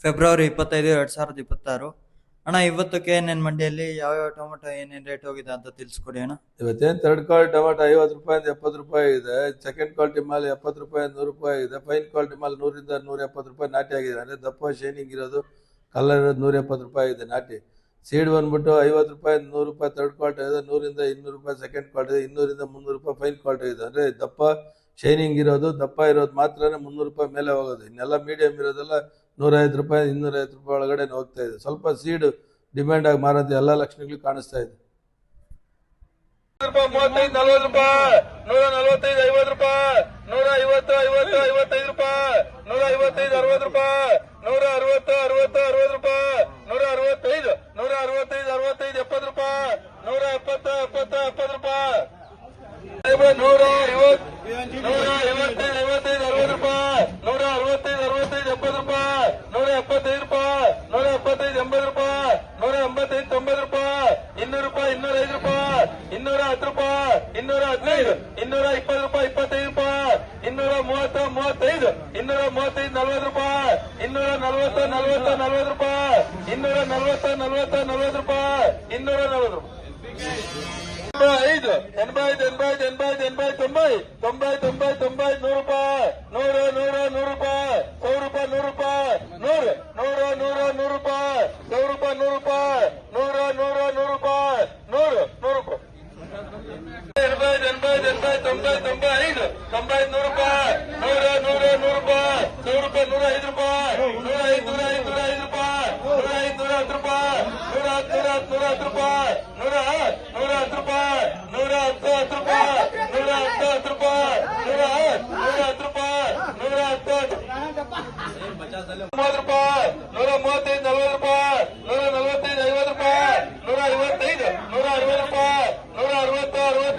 February 25, 2026. ಅಣ್ಣ, ಇವತ್ತು KNN ಮಂಡಿಯಲ್ಲಿ ಯಾವ್ಯಾವ ಟೊಮೆಟೊ ಏನೇನು ರೇಟ್ ಹೋಗಿದೆ ಅಂತ ತಿಳಿಸ್ಕೊಡಿ ಅಣ್ಣ. ಇವತ್ತೇನು ಥರ್ಡ್ ಕ್ವಾಲಿಟಿ ಟೊಮೆಟೊ 50 ರೂಪಾಯಿಂದ 70 ರೂಪಾಯಿ ಇದೆ. ಸೆಕೆಂಡ್ ಕ್ವಾಲಿಟಿ ಮಾಲ್ 70 ರೂಪಾಯಿಂದ 100 ರೂಪಾಯಿ ಇದೆ. ಫೈನ್ ಕ್ವಾಲಿಟಿ ಮಾಲ್ 100ರಿಂದ 170 ರೂಪಾಯಿ ನಾಟಿ ಆಗಿದೆ. ಅಂದರೆ ದಪ್ಪ ಶೈನಿಂಗ್ ಇರೋದು ಕಲರ್ ಇರೋದು 170 ರೂಪಾಯಿ ಇದೆ ನಾಟಿ. ಸೀಡ್ ಬಂದ್ಬಿಟ್ಟು 50 ರೂಪಾಯಿ 100 ರೂಪಾಯಿ ಥರ್ಡ್ ಕ್ವಾಲಿಟಿ ಇದೆ. 100ರಿಂದ 200 ರೂಪಾಯಿ ಸೆಕೆಂಡ್ ಕ್ವಾಲಿಟಿ ಇದೆ. 200ರಿಂದ 300 ರೂಪಾಯಿ ಫೈನ್ ಕ್ವಾಲಿಟಿ ಇದೆ. ಅಂದರೆ ದಪ್ಪ ಶೈನಿಂಗ್ ಇರೋದು ದಪ್ಪ ಇರೋದು ಮಾತ್ರ 300 ರೂಪಾಯಿ ಮೇಲೆ ಹೋಗೋದು. ಇನ್ನೆಲ್ಲ ಮೀಡಿಯಂ ಇರೋದೆಲ್ಲ 150 ರೂಪಾಯಿ 250 ರೂಪಾಯಿ ಒಳಗಡೆ ಹೋಗ್ತಾ ಇದೆ. ಸ್ವಲ್ಪ ಸೀಡ್ ಡಿಮ್ಯಾಂಡ್ ಆಗಿ ಮಾರೋದು ಎಲ್ಲ ಲಕ್ಷಣಗಳು ಕಾಣಿಸ್ತಾ ಇದೆ. 35, 40 ರೂಪಾಯಿ, 145, 50 ರೂಪಾಯಿ, 150, 50, 55 ರೂಪಾಯಿ, 155, 60 ರೂಪಾಯಿ, 160, 60, 60 ರೂಪಾಯಿ, 165, 165, 65, 70 ರೂಪಾಯಿ, 170, 70, 70 ರೂಪಾಯಿ, 150, 155, 55, 60 ರೂಪಾಯಿ, 165, 65, 70 ರೂಪಾಯಿ, 175 ರೂಪಾಯಿ, 175, 80 ರೂಪಾಯಿ, 185, 90 ರೂಪಾಯಿ, 200 ರೂಪಾಯಿ, 205 ರೂಪಾಯಿ, 210 ರೂಪಾಯಿ, 215, 220 ರೂಪಾಯಿ, 25 ರೂಪಾಯಿ, 230, 35, 235, 40 ರೂಪಾಯಿ, 240, 40, 40 ರೂಪಾಯಿ, 240, 40, 40 ರೂಪಾಯಿ, 240 ರೂಪಾಯಿ, 85, 80, 80, 80, 80, 90, 90, 90, 100 ರೂಪಾಯಿ, 100, 100, 100 ರೂಪಾಯಿ, 100 ರೂಪಾಯಿ, 100 ರೂಪಾಯಿ, 100, 100, 100, 100 ರೂಪಾಯಿ, 100 ರೂಪಾಯಿ, 100 ರೂಪಾಯಿ, 100, 100, 100 ರೂಪಾಯಿ, 100, 100 ರೂಪಾಯಿ, 80, 80, 80, 90, 95, 90, 100 ರೂಪಾಯಿ, 100, 100, 100 ರೂಪಾಯಿ, 100 ರೂಪಾಯಿ, 105 ರೂಪಾಯಿ, 105, 105, 105 ರೂಪಾಯಿ, 105, 110 ರೂಪಾಯಿ, 110, 110 ರೂಪಾಯಿ, 110 ರೂಪಾಯಿ, 110 ರೂಪಾಯಿ, 110 ರೂಪಾಯಿ, 110 ರೂಪಾಯಿ, 110 30 ರೂಪಾಯಿ, 135, 40 ರೂಪಾಯಿ, 145, 50 ರೂಪಾಯಿ, 155, 160 ರೂಪಾಯಿ, 160, 60, 60 ರೂಪಾಯಿ, 160, 60, 60, 105, 105, 105, 115, 120 ರೂಪಾಯಿ, 120, 20, 20 ರೂಪಾಯಿ, 120, 20,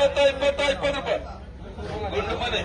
20, 20 ರೂಪಾಯಿ, ಗುಂಡು ಮನೆ.